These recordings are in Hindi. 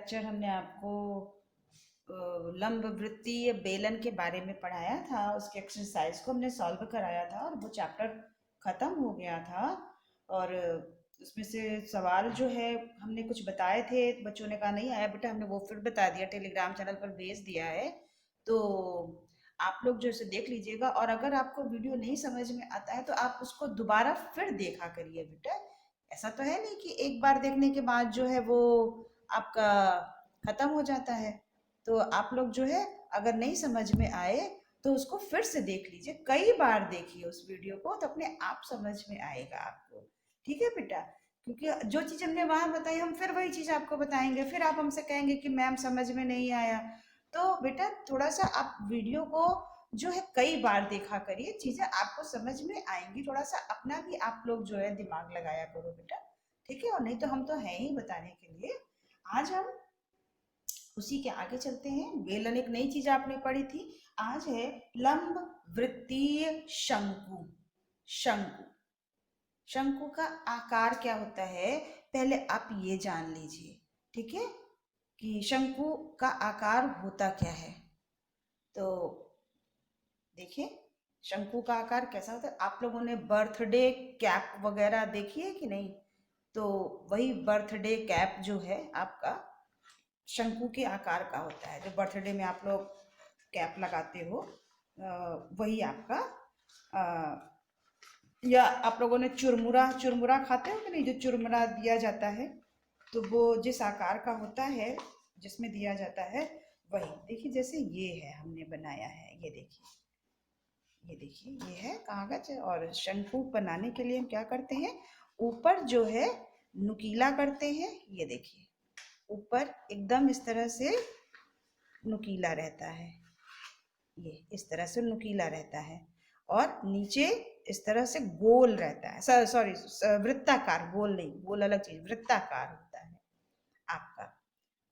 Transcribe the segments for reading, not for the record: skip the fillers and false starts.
लेक्चर हमने आपको लंब वृत्तीय बेलन के बारे में पढ़ाया था। उसके एक्सरसाइज को हमने सॉल्व कराया था और वो चैप्टर ख़त्म हो गया था। और उसमें से सवाल जो है हमने कुछ बताए थे, तो बच्चों ने कहा नहीं आया बेटा, हमने वो फिर बता दिया, टेलीग्राम चैनल पर भेज दिया है। तो आप लोग जो इसे देख लीजिएगा, और अगर आपको वीडियो नहीं समझ में आता है तो आप उसको दोबारा फिर देखा करिए बेटा। ऐसा तो है नहीं कि एक बार देखने के बाद जो है वो आपका खत्म हो जाता है। तो आप लोग जो है अगर नहीं समझ में आए तो उसको फिर से देख लीजिए, कई बार देखिए उस वीडियो को, तो अपने आप समझ में आएगा आपको। ठीक है बेटा? क्योंकि जो चीज़ हमने वहाँ बताई हम फिर वही चीज़ आपको बताएंगे, फिर आप हमसे कहेंगे कि मैम समझ में नहीं आया। तो बेटा थोड़ा सा आप वीडियो को जो है कई बार देखा करिए, चीज़ें आपको समझ में आएंगी। थोड़ा सा अपना भी आप लोग जो है दिमाग लगाया करो बेटा। ठीक है? और नहीं तो हम तो हैं ही बताने के लिए। आज हम उसी के आगे चलते हैं। बेलन एक नई चीज आपने पढ़ी थी। आज है लंब वृत्तीय शंकु। शंकु, शंकु का आकार क्या होता है, पहले आप ये जान लीजिए। ठीक है? कि शंकु का आकार होता क्या है। तो देखिए शंकु का आकार कैसा होता है। आप लोगों ने बर्थडे कैप वगैरह देखी है कि नहीं? तो वही बर्थडे कैप जो है आपका शंकु के आकार का होता है। जो बर्थडे में आप लोग कैप लगाते हो, वही आपका या आप लोगों ने चुरमुरा चुरमुरा खाते हो कि नहीं, जो चुरमुरा दिया जाता है, तो वो जिस आकार का होता है जिसमें दिया जाता है वही। देखिए जैसे ये है, हमने बनाया है, ये देखिए, ये देखिए, ये है कागज। और शंकु बनाने के लिए हम क्या करते हैं, ऊपर जो है नुकीला करते हैं। ये देखिए ऊपर एकदम इस तरह से नुकीला रहता है, ये इस तरह से नुकीला रहता है। और नीचे इस तरह से गोल रहता है, सॉरी वृत्ताकार, गोल नहीं, गोल अलग चीज, वृत्ताकार होता है आपका।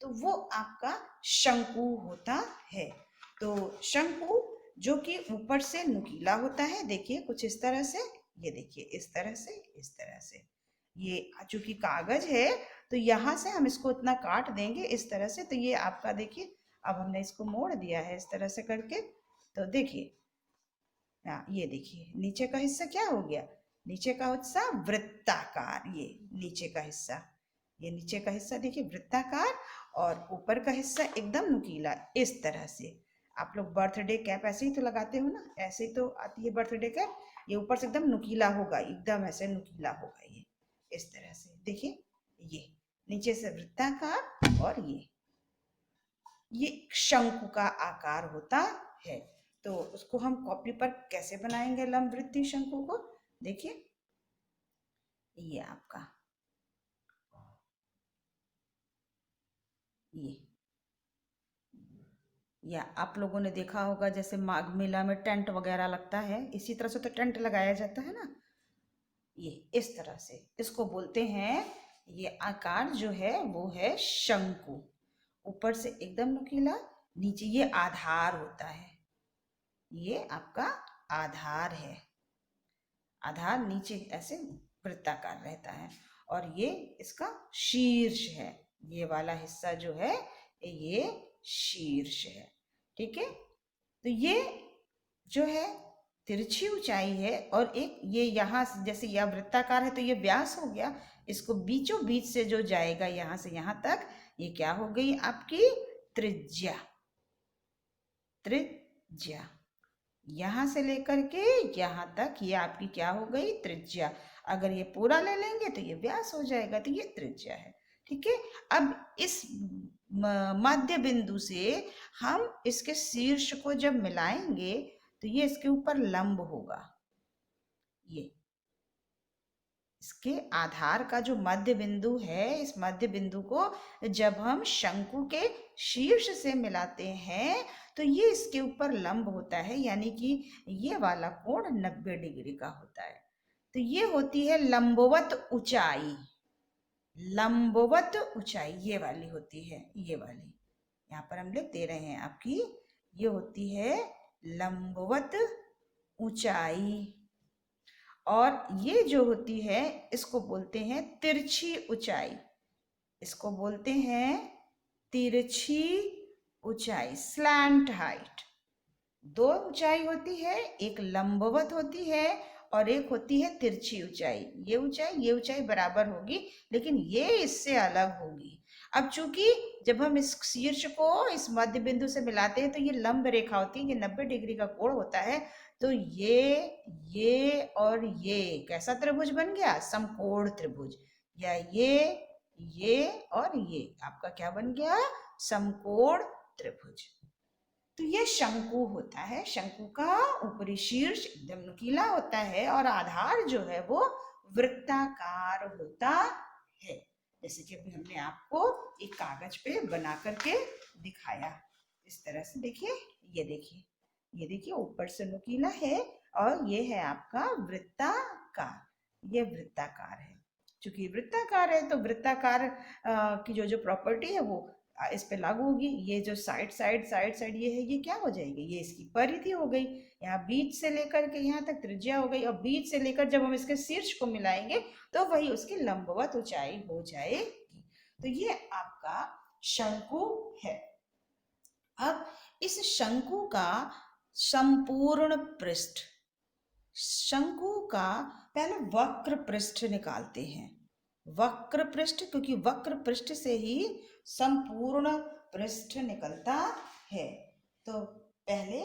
तो वो आपका शंकु होता है। तो शंकु जो कि ऊपर से नुकीला होता है, देखिए कुछ इस तरह से, ये देखिए इस तरह से, इस तरह से। ये चूंकि कागज है तो यहाँ से हम इसको इतना काट देंगे इस तरह से, तो ये आपका देखिए, अब हमने इसको मोड़ दिया है इस तरह से करके। तो देखिए, हाँ ये देखिए नीचे का हिस्सा क्या हो गया, नीचे का हिस्सा वृत्ताकार, ये नीचे का हिस्सा, ये नीचे का हिस्सा देखिए वृत्ताकार, और ऊपर का हिस्सा एकदम नुकीला इस तरह से। आप लोग बर्थडे कैप ऐसे ही तो लगाते हो ना, ऐसे ही तो आती है बर्थडे कैप। ये ऊपर से एकदम नुकीला होगा, एकदम ऐसे नुकीला होगा, ये इस तरह से देखिए, ये नीचे से वृत्ताकार, और ये शंकु का आकार होता है। तो उसको हम कॉपी पर कैसे बनाएंगे लंब वृत्तीय शंकु को, देखिए ये आपका, ये या आप लोगों ने देखा होगा जैसे माघ मेला में टेंट वगैरह लगता है, इसी तरह से तो टेंट लगाया जाता है ना, ये इस तरह से इसको बोलते हैं। ये आकार जो है वो है शंकु। ऊपर से एकदम नुकीला, नीचे ये आधार होता है, ये आपका आधार है। आधार नीचे ऐसे वृत्ताकार रहता है, और ये इसका शीर्ष है। ये वाला हिस्सा जो है ये शीर्ष है। ठीक है? तो ये जो है तिरछी ऊंचाई है, और एक ये यहाँ जैसे यह वृत्ताकार है तो ये व्यास हो गया, इसको बीचों बीच से जो जाएगा यहाँ से यहाँ तक, ये क्या हो गई आपकी त्रिज्या। त्रिज्या यहाँ से लेकर के यहाँ तक ये आपकी क्या हो गई त्रिज्या। अगर ये पूरा ले लेंगे तो ये व्यास हो जाएगा, तो ये त्रिज्या है। ठीक है? अब इस मध्य बिंदु से हम इसके शीर्ष को जब मिलाएंगे तो ये इसके ऊपर लंब होगा। ये इसके आधार का जो मध्य बिंदु है, इस मध्य बिंदु को जब हम शंकु के शीर्ष से मिलाते हैं तो ये इसके ऊपर लंब होता है, यानी कि ये वाला कोण 90 डिग्री का होता है। तो ये होती है लंबवत ऊंचाई। लंबवत ऊंचाई ये वाली होती है, ये वाली यहाँ पर हम लिख दे रहे हैं आपकी, ये होती है लंबवत ऊंचाई। और ये जो होती है इसको बोलते हैं तिरछी ऊंचाई, इसको बोलते हैं तिरछी ऊंचाई, स्लैंट हाइट। दो ऊंचाई होती है, एक लंबवत होती है और एक होती है तिरछी ऊंचाई। ये ऊंचाई बराबर होगी, लेकिन ये इससे अलग होगी। अब चूंकि जब हम इस शीर्ष को इस मध्य बिंदु से मिलाते हैं तो ये लंब रेखा होती है, ये 90 डिग्री का कोण होता है। तो ये और ये कैसा त्रिभुज बन गया? समकोण त्रिभुज। या ये और ये आपका क्या बन गया? समकोण त्रिभुज। तो ये शंकु होता है। शंकु का ऊपरी शीर्ष एकदम नुकीला होता है और आधार जो है वो वृत्ताकार होता है। जैसे कि अभी हमने आपको एक कागज पे बना करके दिखाया, इस तरह से देखिए, ये देखिए ऊपर से नुकीला है और ये है आपका वृत्ताकार। ये वृत्ताकार है। चूंकि वृत्ताकार है तो वृत्ताकार की जो जो प्रॉपर्टी है वो इस पे लागू होगी। ये जो साइड ये है, ये क्या हो जाएगी? ये इसकी परिधि हो गई। यहाँ बीच से लेकर के यहाँ तक त्रिज्या हो गई और बीच से लेकर जब हम इसके शीर्ष को मिलाएंगे तो वही उसकी लंबवत ऊंचाई हो जाएगी। तो ये आपका शंकु है। अब इस शंकु का संपूर्ण पृष्ठ, शंकु का पहले वक्र पृष्ठ निकालते हैं। वक्र पृष्ठ, क्योंकि वक्र पृष्ठ से ही संपूर्ण पृष्ठ निकलता है। तो पहले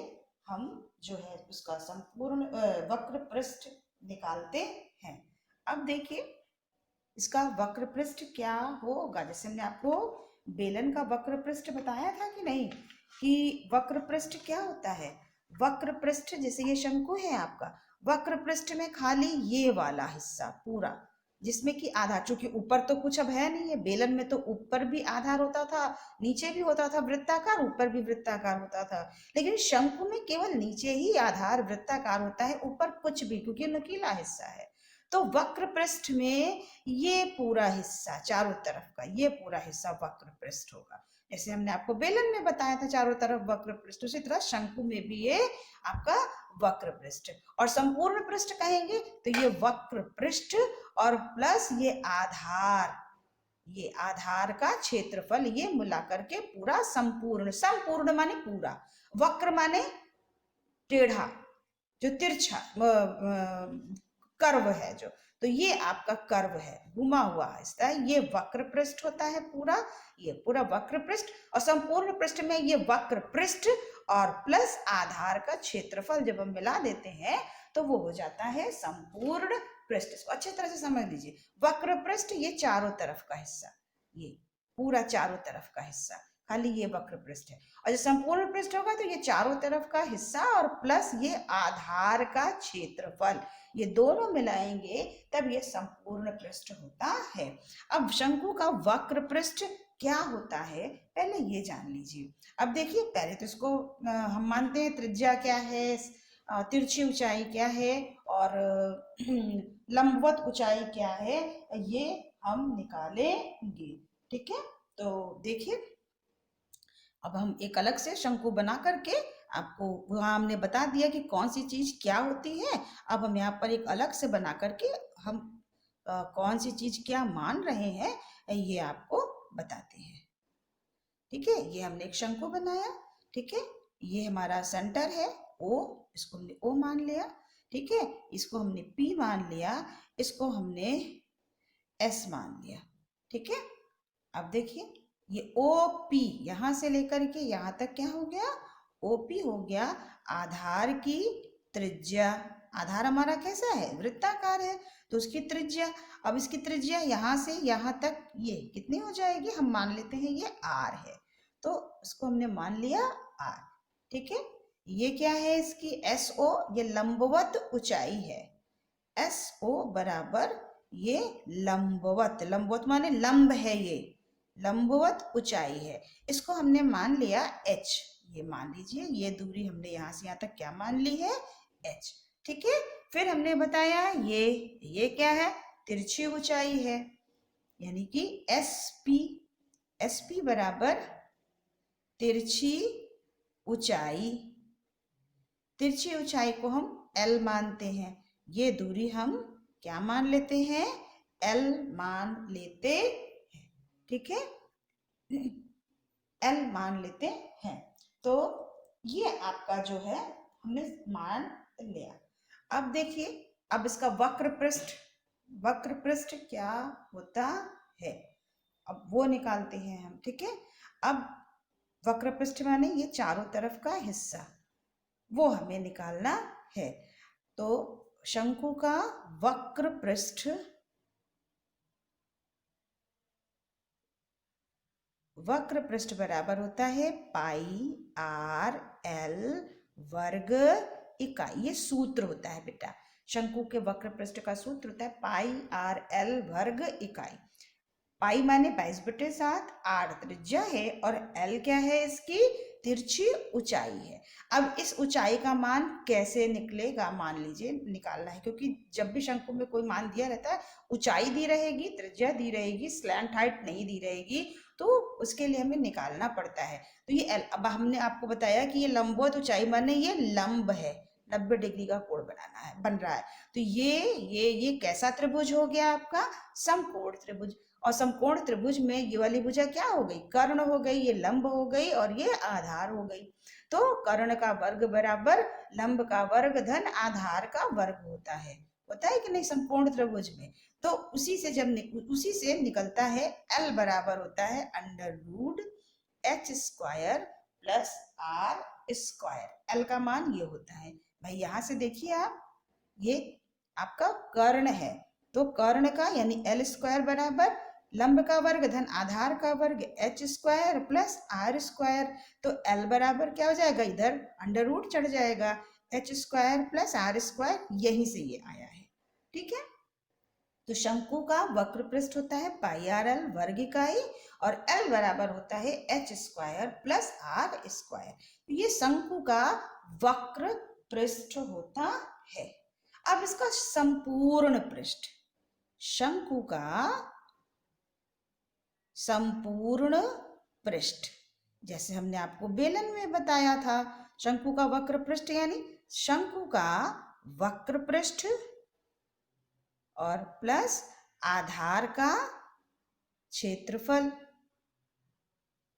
हम जो है उसका संपूर्ण वक्र पृष्ठ निकालते हैं। अब देखिए इसका वक्र पृष्ठ क्या होगा। जैसे हमने आपको बेलन का वक्र पृष्ठ बताया था कि नहीं, कि वक्र पृष्ठ क्या होता है। वक्र पृष्ठ, जैसे ये शंकु है आपका, वक्र पृष्ठ में खाली ये वाला हिस्सा पूरा, जिसमें कि आधार, चूंकि ऊपर तो कुछ अब है नहीं है, बेलन में तो ऊपर भी आधार होता था, नीचे भी होता था वृत्ताकार, ऊपर भी वृत्ताकार होता था। लेकिन शंकु में केवल नीचे ही आधार वृत्ताकार होता है, ऊपर कुछ भी, क्योंकि नुकीला हिस्सा है। तो वक्र पृष्ठ में ये पूरा हिस्सा चारों तरफ का, ये पूरा हिस्सा वक्र पृष्ठ होगा। जैसे हमने आपको बेलन में बताया था चारों तरफ वक्र पृष्ठ, उसी तरह शंकु में भी ये आपका वक्र पृष्ठ। और संपूर्ण पृष्ठ कहेंगे तो ये वक्र पृष्ठ और प्लस ये आधार का क्षेत्रफल, ये मिला करके पूरा संपूर्ण। संपूर्ण माने पूरा, वक्र माने टेढ़ा, जो तिरछा कर्व है जो, तो ये आपका कर्व है, घुमा हुआ हिस्सा है, ये वक्र पृष्ठ होता है पूरा, ये पूरा वक्र पृष्ठ। और संपूर्ण पृष्ठ में ये वक्र पृष्ठ और प्लस आधार का क्षेत्रफल जब हम मिला देते हैं तो वो हो जाता है संपूर्ण पृष्ठ। इसको अच्छी तरह से समझ लीजिए। वक्र पृष्ठ ये चारों तरफ का हिस्सा, ये पूरा चारों तरफ का हिस्सा, खाली ये वक्र पृष्ठ है। और जो संपूर्ण पृष्ठ होगा तो ये चारों तरफ का हिस्सा और प्लस ये आधार का क्षेत्रफल, ये दोनों मिलाएंगे तब ये संपूर्ण पृष्ठ होता है। अब शंकु का वक्र पृष्ठ क्या होता है पहले ये जान लीजिए। अब देखिए पहले तो इसको हम मानते हैं त्रिज्या क्या है, तिरछी ऊंचाई क्या है और लंबवत ऊंचाई क्या है, ये हम निकालेंगे। ठीक है, तो देखिए अब हम एक अलग से शंकु बना करके आपको वहां हमने बता दिया कि कौन सी चीज क्या होती है। अब हम यहाँ पर एक अलग से बना करके हम कौन सी चीज क्या मान रहे हैं ये आपको बताते हैं। ठीक है, ये हमने एक शंकु बनाया। ठीक है, ये हमारा सेंटर है ओ, इसको हमने ओ मान लिया। ठीक है, इसको हमने पी मान लिया, इसको हमने एस मान लिया। ठीक है, अब देखिए ये ओ पी यहां से लेकर के यहां तक क्या हो गया, ओपी हो गया आधार की त्रिज्या। आधार हमारा कैसा है, वृत्ताकार है, तो उसकी त्रिज्या। अब इसकी त्रिज्या यहां से यहां तक ये कितनी हो जाएगी, हम मान लेते हैं ये आर है, तो इसको हमने मान लिया आर। ठीक है, ये क्या है इसकी एस ओ, ये लंबवत ऊंचाई है। एस ओ बराबर ये लंबवत, लंबवत माने लंब है, ये लंबवत ऊंचाई है, इसको हमने मान लिया h। ये मान लीजिए ये दूरी हमने यहाँ से यहाँ तक क्या मान ली है, h। ठीक है, फिर हमने बताया ये क्या है, तिरछी ऊंचाई है, यानी कि sp बराबर तिरछी ऊंचाई। तिरछी ऊंचाई को हम l मानते हैं, ये दूरी हम क्या मान लेते हैं, l मान लेते हैं। ठीक है, एल मान लेते हैं। तो ये आपका जो है हमने मान लिया। अब देखिए, अब इसका वक्र पृष्ठ क्या होता है, अब वो निकालते हैं हम। ठीक है, अब वक्र पृष्ठ माने ये चारों तरफ का हिस्सा, वो हमें निकालना है। तो शंकु का वक्र पृष्ठ बराबर होता है पाई आर एल वर्ग इकाई। ये सूत्र होता है बेटा, शंकु के वक्र पृष्ठ का सूत्र होता है पाई आर एल वर्ग इकाई। पाई माने 22/7, आर त्रिज्या है और एल क्या है, इसकी तिरछी ऊंचाई है। अब इस ऊंचाई का मान कैसे निकलेगा, मान लीजिए निकालना है, क्योंकि जब भी शंकु में कोई मान दिया रहता है, ऊंचाई दी रहेगी, त्रिज्या दी रहेगी, स्लैंट हाइट नहीं दी रहेगी, तो उसके लिए हमें निकालना पड़ता है। तो ये एल, अब हमने आपको बताया कि ये लंबवत ऊंचाई माने ये लंब है, 90 डिग्री का कोण बन रहा है। तो ये कैसा त्रिभुज हो गया आपका, समकोण त्रिभुज। और समकोण त्रिभुज में ये वाली भुजा क्या हो गई, कर्ण हो गई, ये लंब हो गई और ये आधार हो गई। तो कर्ण का वर्ग बराबर लंब का वर्ग धन आधार का वर्ग होता है कि नहीं समकोण त्रिभुज में। तो उसी से निकलता है एल बराबर होता है √h² प्लस r²। एल का मान ये होता है भाई। यहां से देखिए आप, ये आपका कर्ण है, तो कर्ण का यानी L² बराबर लंब का वर्ग धन आधार का वर्ग h² प्लस r²। तो L बराबर क्या हो जाएगा, इधर √ चढ़ जाएगा, h² प्लस r², यहीं से ये आया है। ठीक है, तो शंकु का वक्र पृष्ठ होता है पाई आर एल वर्ग इकाई और L बराबर होता है h² प्लस r²। तो ये शंकु का वक्र पृष्ठ होता है। अब इसका संपूर्ण पृष्ठ, शंकु का संपूर्ण पृष्ठ, जैसे हमने आपको बेलन में बताया था, शंकु का वक्र पृष्ठ यानी शंकु का वक्र पृष्ठ और प्लस आधार का क्षेत्रफल।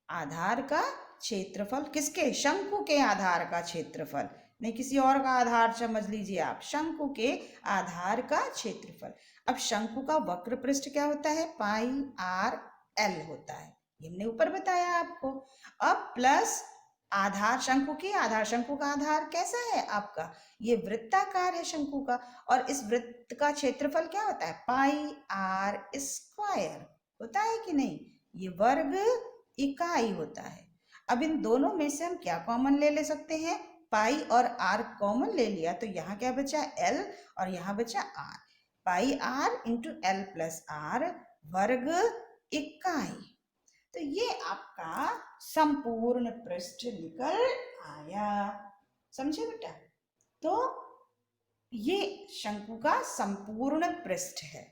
आधार का क्षेत्रफल किसके, शंकु के आधार का क्षेत्रफल, नहीं किसी और का आधार समझ लीजिए आप, शंकु के आधार का क्षेत्रफल। अब शंकु का वक्र पृष्ठ क्या होता है, पाई आर एल होता है, ये हमने ऊपर बताया आपको। अब प्लस आधार, शंकु की आधार, शंकु का आधार कैसा है आपका, ये वृत्ताकार है शंकु का, और इस वृत्त का क्षेत्रफल क्या होता है, पाई r² होता है कि नहीं, ये वर्ग इकाई होता है। अब इन दोनों में से हम क्या कॉमन ले सकते हैं, पाई और आर कॉमन ले लिया, तो यहाँ क्या बचा, एल और यहाँ बचा R, pi R into L plus R वर्ग इकाई। तो ये आपका संपूर्ण पृष्ठ निकल आया, समझे बेटा। तो ये शंकु का संपूर्ण पृष्ठ है,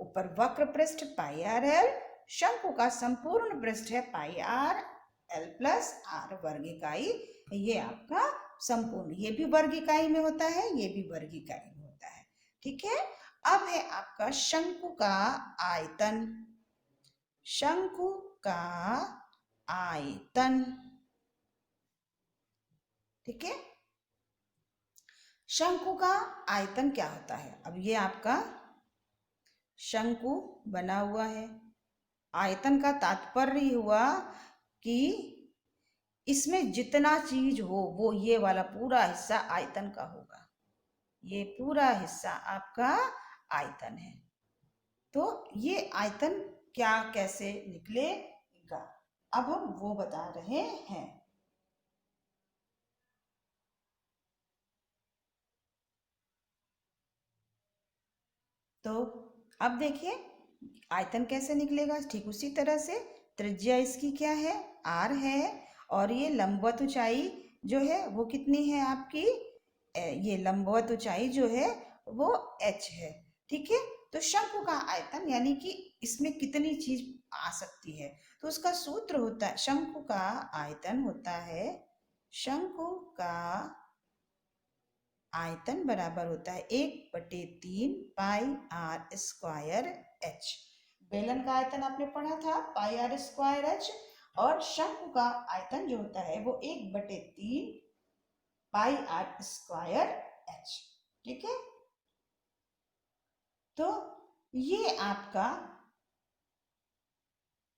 ऊपर वक्र पृष्ठ पाई आर एल, शंकु का संपूर्ण पृष्ठ है पाई आर एल प्लस आर वर्ग इकाई। ये आपका संपूर्ण, ये भी वर्ग इकाई में होता है, ये भी वर्ग इकाई में होता है। ठीक है, अब है आपका शंकु का आयतन। शंकु का आयतन, ठीक है, शंकु का आयतन क्या होता है। अब ये आपका शंकु बना हुआ है, आयतन का तात्पर्य हुआ कि इसमें जितना चीज हो वो ये वाला पूरा हिस्सा आयतन का होगा, ये पूरा हिस्सा आपका आयतन है। तो ये आयतन क्या कैसे निकलेगा, अब हम वो बता रहे हैं। तो अब देखिए आयतन कैसे निकलेगा, ठीक उसी तरह से त्रिज्या इसकी क्या है, r है, और ये लंबवत ऊंचाई जो है वो कितनी है आपकी, ये लंबवत ऊंचाई जो है वो h है। ठीक है, तो शंकु का आयतन यानी कि इसमें कितनी चीज आ सकती है, तो उसका सूत्र होता है, शंकु का आयतन होता है, शंकु का आयतन बराबर होता है 1/3 पाई r² h। बेलन का आयतन आपने पढ़ा था पाई r² h, और शंकु का आयतन जो होता है वो 1/3 पाई आर स्क्वायर एच। ठीक है, तो ये आपका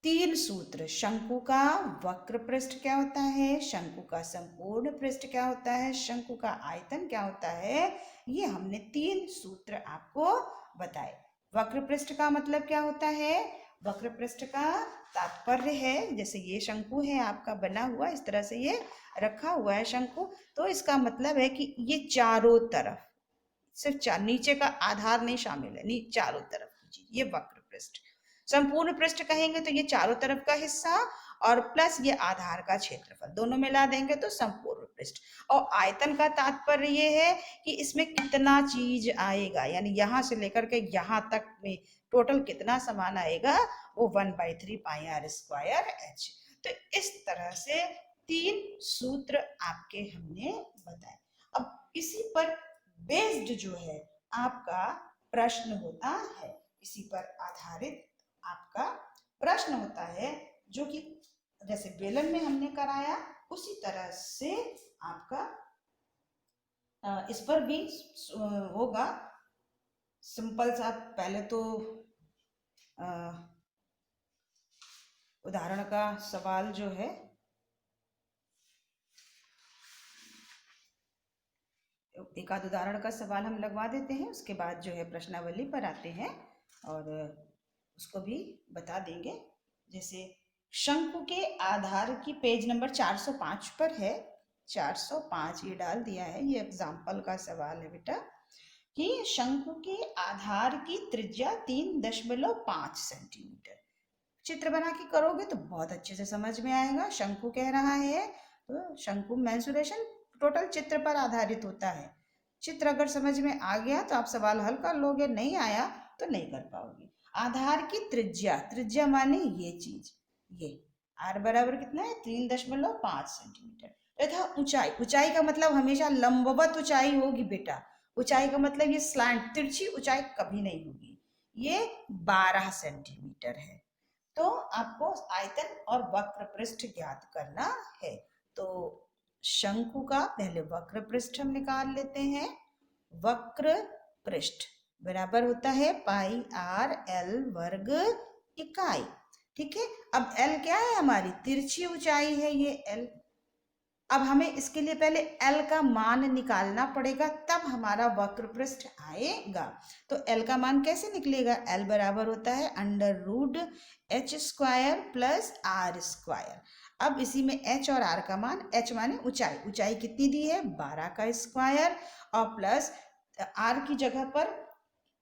3 सूत्र, शंकु का वक्र पृष्ठ क्या होता है, शंकु का संपूर्ण पृष्ठ क्या होता है, शंकु का आयतन क्या होता है, ये हमने 3 सूत्र आपको बताए। वक्र पृष्ठ का मतलब क्या होता है, वक्र पृष्ठ का तात्पर्य है, जैसे ये शंकु है आपका बना हुआ, इस तरह से ये रखा हुआ है शंकु, तो इसका मतलब है कि ये चारों तरफ, सिर्फ नीचे का आधार नहीं शामिल है, चारों तरफ की चीज, ये वक्र पृष्ठ। संपूर्ण पृष्ठ कहेंगे तो ये चारों तरफ का हिस्सा और प्लस ये आधार का क्षेत्रफल, दोनों मिला देंगे तो संपूर्ण पृष्ठ। और आयतन का तात्पर्य ये है कि इसमें कितना चीज आएगा, यानी यहां से लेकर के यहां तक में टोटल कितना सामान आएगा, वो 1/3 पाई आर स्क्वायर एच। तो इस तरह से 3 सूत्र आपके हमने बताए। अब इसी पर बेस्ड जो है आपका प्रश्न होता है, इसी पर आधारित आपका प्रश्न होता है, जो कि जैसे बेलन में हमने कराया उसी तरह से आपका इस पर भी होगा। सिंपल सा पहले तो उदाहरण का सवाल जो है, एक आध उदाहरण का सवाल हम लगवा देते हैं, उसके बाद जो है प्रश्नावली पर आते हैं और उसको भी बता देंगे। जैसे शंकु के आधार की पेज नंबर 405 पर है, 405 ये डाल दिया है, ये एग्जाम्पल का सवाल है बेटा, कि शंकु के आधार की त्रिज्या 3.5 सेंटीमीटर। चित्र बना के करोगे तो बहुत अच्छे से समझ में आएगा। शंकु कह रहा है तो शंकु मेंसुरेशन टोटल चित्र पर आधारित होता है। चित्र अगर समझ में आ गया तो आप सवाल हल कर लोगे, नहीं आया तो नहीं कर पाओगे। आधार की त्रिज्या, त्रिज्या माने ये चीज, ये आर बराबर कितना है 3.5 सेंटीमीटर। तथा ऊंचाई, ऊंचाई का मतलब हमेशा लंबवत ऊंचाई होगी बेटा, ऊंचाई का मतलब ये स्लैंट तिरछी ऊंचाई कभी नहीं होगी। ये 12 सेंटीमीटर है। तो आपको आयतन और वक्र पृष्ठ ज्ञात करना है। तो शंकु का पहले वक्र पृष्ठ हम निकाल लेते हैं। वक्र पृष्ठ बराबर होता है पाई आर एल वर्ग इकाई। ठीक है, अब एल क्या है, हमारी तिरछी ऊंचाई है ये एल। अब हमें इसके लिए पहले L का मान निकालना पड़ेगा, तब हमारा वक्र पृष्ठ आएगा। तो L का मान कैसे निकलेगा, L बराबर होता है √h² प्लस r स्क्वायर। अब इसी में h और r का मान, h माने ऊंचाई, ऊंचाई कितनी दी है 12 का स्क्वायर, और प्लस r की जगह पर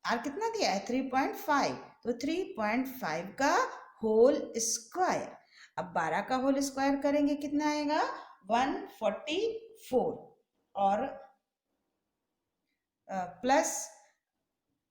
r कितना दिया है 3.5, तो 3.5 का होल स्क्वायर। अब 12 का होल स्क्वायर करेंगे कितना आएगा 144, और प्लस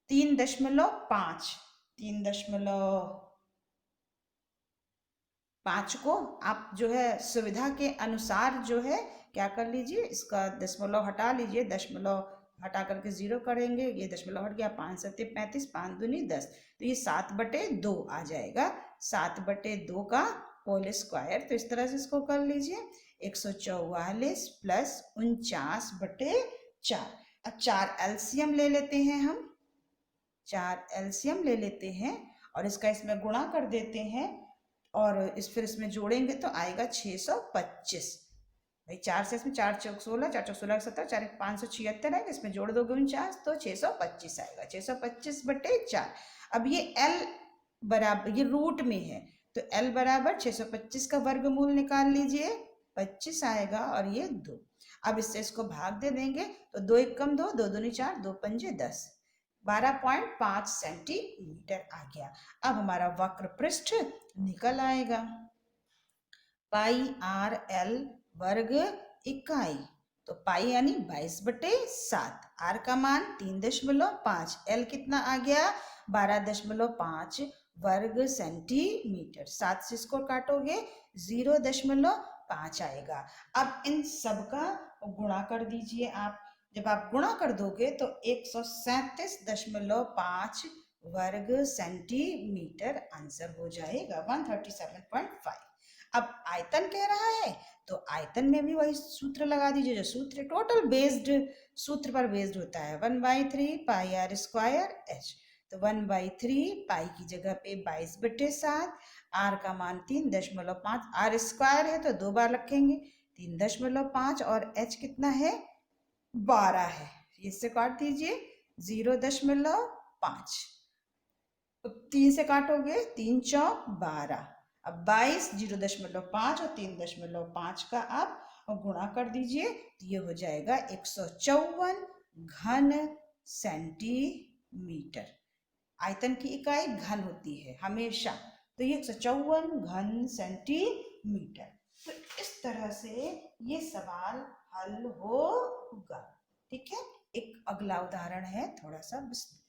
3.5, 3.5 को आप जो है सुविधा के अनुसार जो है क्या कर लीजिए, इसका दशमलव हटा लीजिए, दशमलव हटा करके 0 करेंगे, ये दशमलव हट गया, 5 7 35, 5 दूनी 10, तो ये 7/2 आ जाएगा, 7/2 का होल स्क्वायर। तो इस तरह से इसको कर लीजिए, 144 प्लस 49/4। अब 4 एलसीएम ले लेते हैं हम, 4 एलसीएम ले लेते हैं और इसका इसमें गुणा कर देते हैं, और फिर इसमें जोड़ेंगे तो आएगा 625। भाई 4 से इसमें 4 चौक 16, 4 चौक 16 17, 4 576 आएगा, इसमें जोड़ दोगे 49 तो 625 आएगा, 625/4। अब ये L बराबर, ये रूट में है तो L बराबर 625 का वर्गमूल निकाल लीजिए, 25 आएगा, और ये 2। अब इससे इसको भाग दे देंगे तो 2 1 कम 2, 2 दूनी 4, 2 पंजे 10, 12.5 सेंटीमीटर आ गया। अब हमारा वक्र पृष्ठ निकल आएगा, पाई आर एल वर्ग इकाई, तो पाई यानी 22/7, आर का मान 3.5, एल कितना आ गया 12.5 वर्ग सेंटीमीटर, 7 से इसको काटोगे 0.5 आएगा। अब इन सब का गुणा कर दीजिए आप, जब आप गुणा कर दोगे तो 137.5 वर्ग सेंटीमीटर आंसर हो जाएगा, 137.5। अब आयतन कह रहा है तो आयतन में भी वही सूत्र लगा दीजिए, जो सूत्र टोटल बेस्ड सूत्र पर बेस्ड होता है, 1/3 पाई आर स्क्वायर एच। तो 1/3 पाई की जगह पे 22/7, आर का मान 3.5, आर स्क्वायर है तो 2 बार रखेंगे, 3.5 और एच कितना है 12 है, इससे काट दीजिए 0.5, 3 से काटोगे 3 चौक 12, अब 22 0.5 और 3.5 का आप गुणा कर दीजिए तो ये हो जाएगा 154 घन सेंटीमीटर। आयतन की इकाई घन होती है हमेशा, तो ये 154 घन सेंटीमीटर। तो इस तरह से ये सवाल हल होगा। ठीक है, एक अगला उदाहरण है, थोड़ा सा बस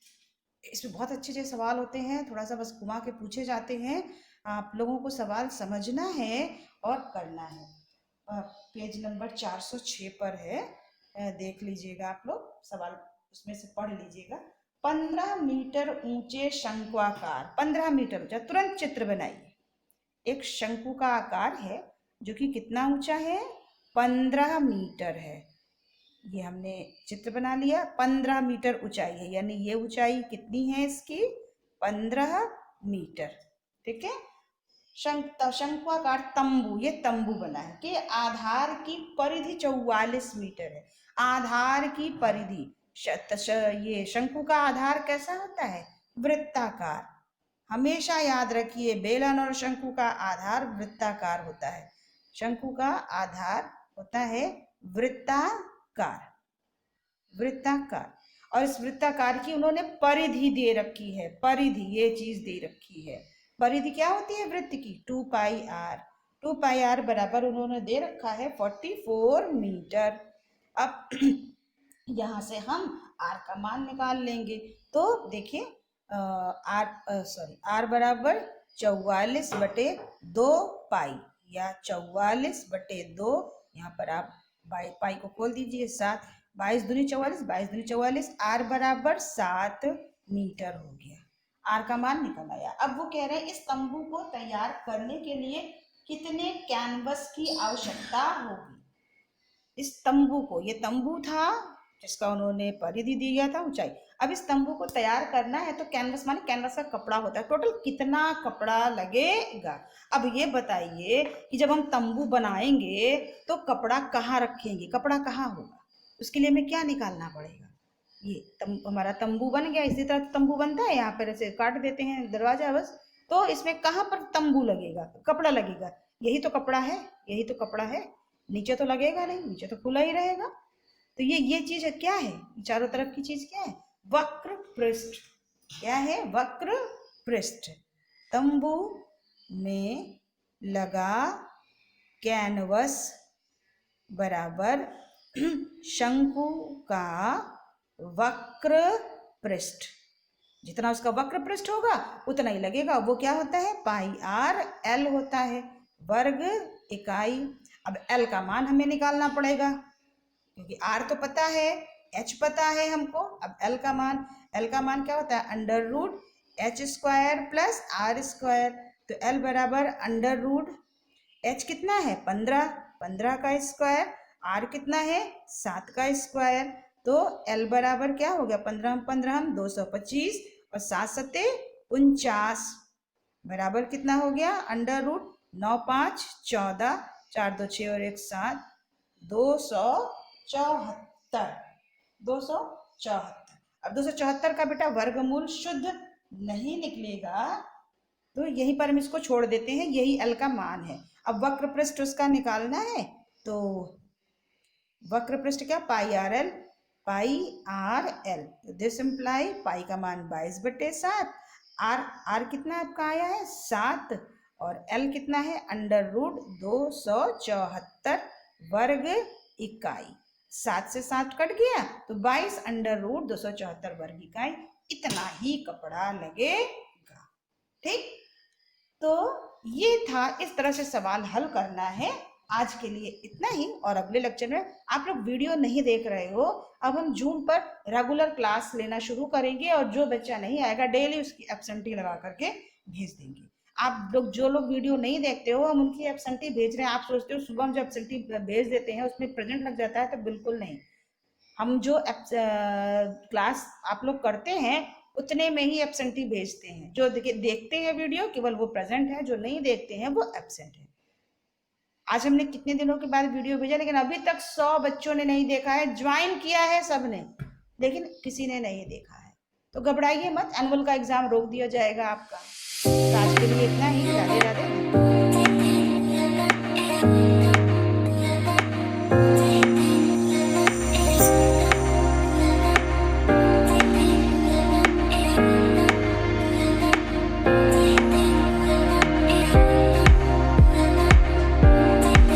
इसमें बहुत अच्छे अच्छे सवाल होते हैं, थोड़ा सा बस घुमा के पूछे जाते हैं, आप लोगों को सवाल समझना है और करना है। पेज नंबर 406 पर है, देख लीजिएगा आप लोग, सवाल उसमें से पढ़ लीजिएगा। 15 मीटर ऊंचे शंक्वाकार, 15 मीटर ऊंचा, तुरंत चित्र बनाइए। एक शंकु का आकार है जो कि कितना ऊंचा है, 15 मीटर है। ये हमने चित्र बना लिया, 15 मीटर ऊंचाई है, यानी ये ऊंचाई कितनी है इसकी, 15 मीटर। ठीक है, शंक्वाकार तंबू, ये तंबू बना है कि आधार की परिधि 44 मीटर है। आधार की परिधि, ये शंकु का आधार कैसा होता है, वृत्ताकार। हमेशा याद रखिए बेलन और शंकु का आधार वृत्ताकार होता है। शंकु का आधार होता है वृत्ताकार, वृत्ताकार। और इस वृत्ताकार की उन्होंने परिधि दे रखी है, परिधि ये चीज दे रखी है। परिधि क्या होती है वृत्त की, 2 पाई आर। 2 पाई आर बराबर उन्होंने दे रखा है 44 मीटर। अब यहाँ से हम आर का मान निकाल लेंगे। तो देखिए आर बराबर 44/2 पाई, या 44/2, यहाँ पर आप पाई को खोल दीजिए, 7, 22 दूनी 44, 22 दूनी 44, आर बराबर 7 मीटर हो गया। आर का मान निकल आया। अब वो कह रहे हैं इस तंबू को तैयार करने के लिए कितने कैनवस की आवश्यकता होगी। इस तंबू को, ये तंबू था जिसका उन्होंने परिधि दी गया था ऊंचाई, अब इस तंबू को तैयार करना है तो कैनवस माने कैनवस का कपड़ा होता है, टोटल कितना कपड़ा लगेगा। अब ये बताइए कि जब हम तंबू बनाएंगे तो कपड़ा कहाँ रखेंगे, कपड़ा कहाँ होगा, उसके लिए हमें क्या निकालना पड़ेगा। ये हमारा तंबू बन गया, इसी तरह तंबू बनता है, यहाँ पर ऐसे काट देते हैं दरवाजा बस, तो इसमें कहाँ पर तंबू लगेगा, कपड़ा लगेगा, यही तो कपड़ा है, यही तो कपड़ा है, नीचे तो लगेगा नहीं, नीचे तो खुला ही रहेगा। तो ये चीज है, क्या है, चारों तरफ की चीज क्या है, वक्र पृष्ठ। क्या है, वक्र पृष्ठ। तंबू में लगा कैनवस बराबर शंकु का वक्र पृष्ठ, जितना उसका वक्र पृष्ठ होगा उतना ही लगेगा। वो क्या होता है, पाई आर एल होता है, वर्ग इकाई। अब एल का मान हमें निकालना पड़ेगा क्योंकि आर तो पता है, एच पता है हमको। अब एल का मान क्या होता है, under root H square plus R square. तो एल बराबर अंडर रूट एच कितना है 15, 15 का स्क्वायर, आर कितना है 7 का स्क्वायर। तो एल बराबर क्या हो गया, 15 225 और 7 सत्ते 49 बराबर कितना हो गया, अंडर रूट 9 5 14, 4 2 6 और 1 7, 274, 274। अब 274 का बेटा वर्गमूल शुद्ध नहीं निकलेगा, तो यहीं पर हम इसको छोड़ देते हैं, यही एल का मान है। अब वक्र पृष्ठ उसका निकालना है, तो वक्र पृष्ठ क्या, pi R L, pi R L. This imply pi का मान 22/7, आर कितना आपका आया है 7, और एल कितना है अंडर रूट 274 वर्ग इकाई। 7 से 7 कट गया तो 22 अंडर रूट 274 वर्ग इकाई, इतना ही कपड़ा लगेगा। ठीक, तो ये था, इस तरह से सवाल हल करना है। आज के लिए इतना ही, और अगले लेक्चर में आप लोग वीडियो नहीं देख रहे हो, अब हम जूम पर रेगुलर क्लास लेना शुरू करेंगे और जो बच्चा नहीं आएगा डेली उसकी एब्सेंटी लगा करके भेज देंगे। आप लोग जो लोग वीडियो नहीं देखते हो, हम उनकी एब्सेंटी भेज रहे हैं। आप सोचते हो सुबह हम जो एब्सेंटी भेज देते हैं उसमें प्रेजेंट लग जाता है, तो बिल्कुल नहीं। हम जो क्लास आप लोग करते हैं उतने में ही एब्सेंटी भेजते हैं। जो देखते हैं वीडियो केवल वो प्रेजेंट है, जो नहीं देखते हैं वो एब्सेंट है। आज हमने कितने दिनों के बाद वीडियो भेजा, लेकिन अभी तक 100 बच्चों ने नहीं देखा है। ज्वाइन किया है सबने, लेकिन किसी ने नहीं देखा है। तो घबराइए मत, एनुअल का एग्जाम रोक दिया जाएगा आपका। तो आज के लिए इतना ही। राधे राधे।